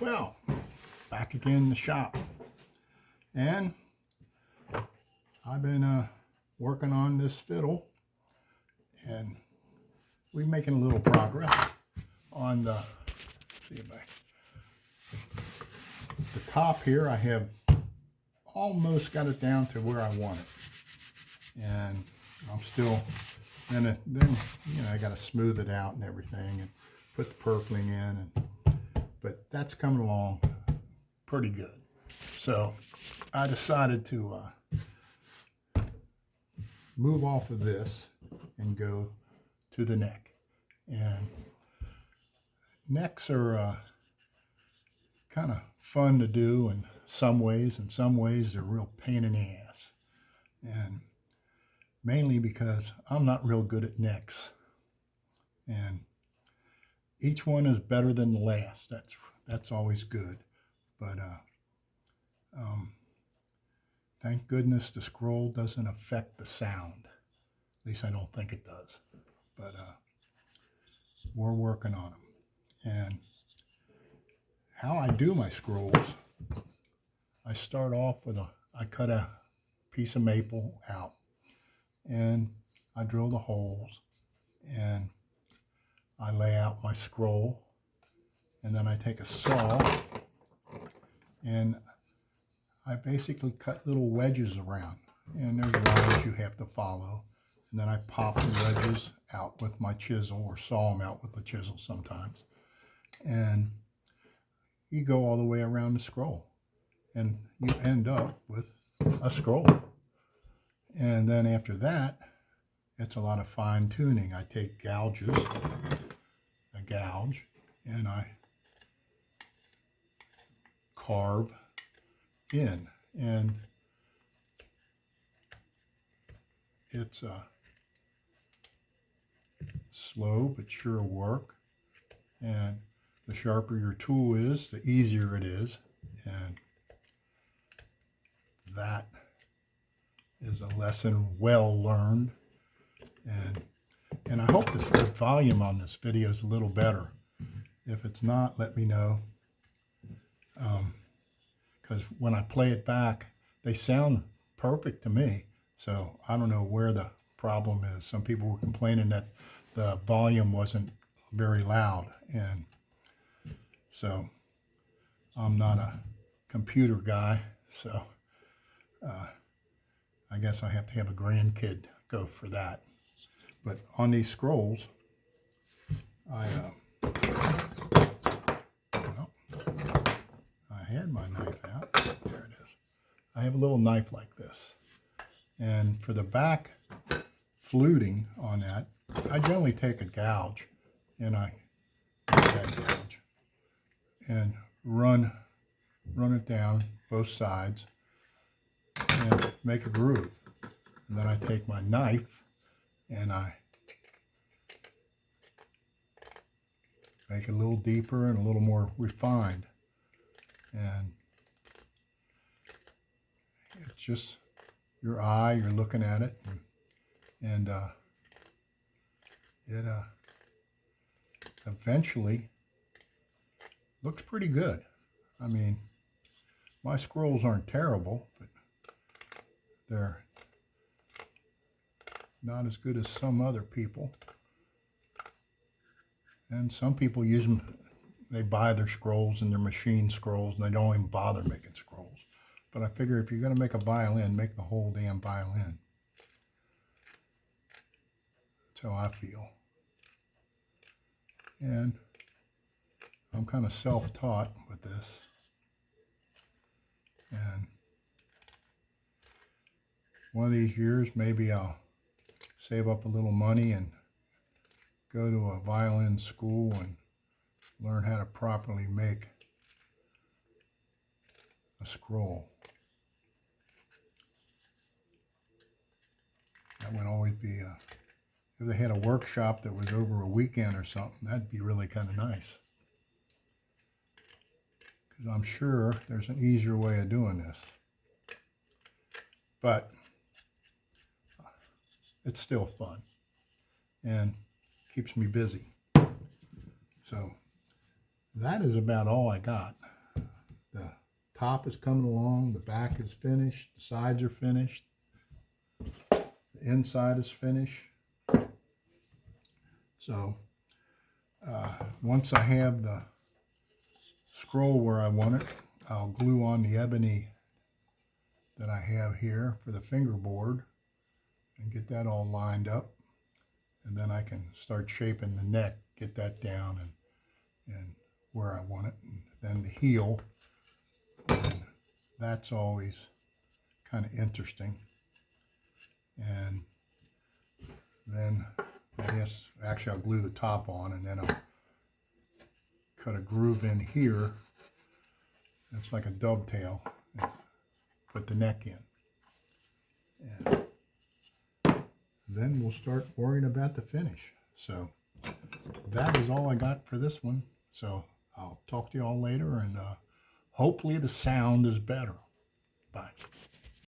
Well, back again in the shop, and I've been working on this fiddle, and we're making a little progress on the, see if the top here. I have almost got it down to where I want it, and I'm still, then you know, I got to smooth it out and everything, and put the purfling in, but that's coming along pretty good. So I decided to move off of this and go to the neck. And necks are kind of fun to do in some ways. In some ways, they're a real pain in the ass. And mainly because I'm not real good at necks. And each one is better than the last. That's always good. But thank goodness the scroll doesn't affect the sound. At least I don't think it does. But we're working on them. And how I do my scrolls, I start off with I cut a piece of maple out, and I drill the holes, and I lay out my scroll, and then I take a saw and I basically cut little wedges around, and there's lines you have to follow, and then I pop the wedges out with my chisel, or saw them out with the chisel sometimes, and you go all the way around the scroll, and you end up with a scroll. And then after that, it's a lot of fine tuning. I take gouges, a gouge, and I carve in, and it's a slow but sure work, and the sharper your tool is, the easier it is, and that is a lesson well learned. And I hope the volume on this video is a little better. If it's not, let me know, because when I play it back, they sound perfect to me. So I don't know where the problem is. Some people were complaining that the volume wasn't very loud, and so I'm not a computer guy, so I guess I have to have a grandkid go for that. But on these scrolls, I had my knife out. There it is. I have a little knife like this. And for the back fluting on that, I generally take a gouge, and I take that gouge and run it down both sides and make a groove. And then I take my knife and I make it a little deeper and a little more refined. And it's just your eye, you're looking at it, and it eventually looks pretty good. I mean, my scrolls aren't terrible, but they're not as good as some other people. And some people use them, they buy their scrolls and their machine scrolls, and they don't even bother making scrolls. But I figure if you're going to make a violin, make the whole damn violin. That's how I feel. And I'm kind of self-taught with this. And one of these years, maybe I'll save up a little money and go to a violin school and learn how to properly make a scroll. That would always be if they had a workshop that was over a weekend or something, that'd be really kind of nice. Because I'm sure there's an easier way of doing this. But it's still fun and keeps me busy. So that is about all I got. top is coming along, the back is finished, the sides are finished, the inside is finished. So once I have the scroll where I want it, I'll glue on the ebony that I have here for the fingerboard and get that all lined up. And then I can start shaping the neck, get that down and where I want it. And then the heel, and that's always kind of interesting. And then I guess actually I'll glue the top on, and then I'll cut a groove in here. It's like a dovetail. And put the neck in. And then we'll start worrying about the finish. So that is all I got for this one. So I'll talk to you all later, and hopefully the sound is better. Bye.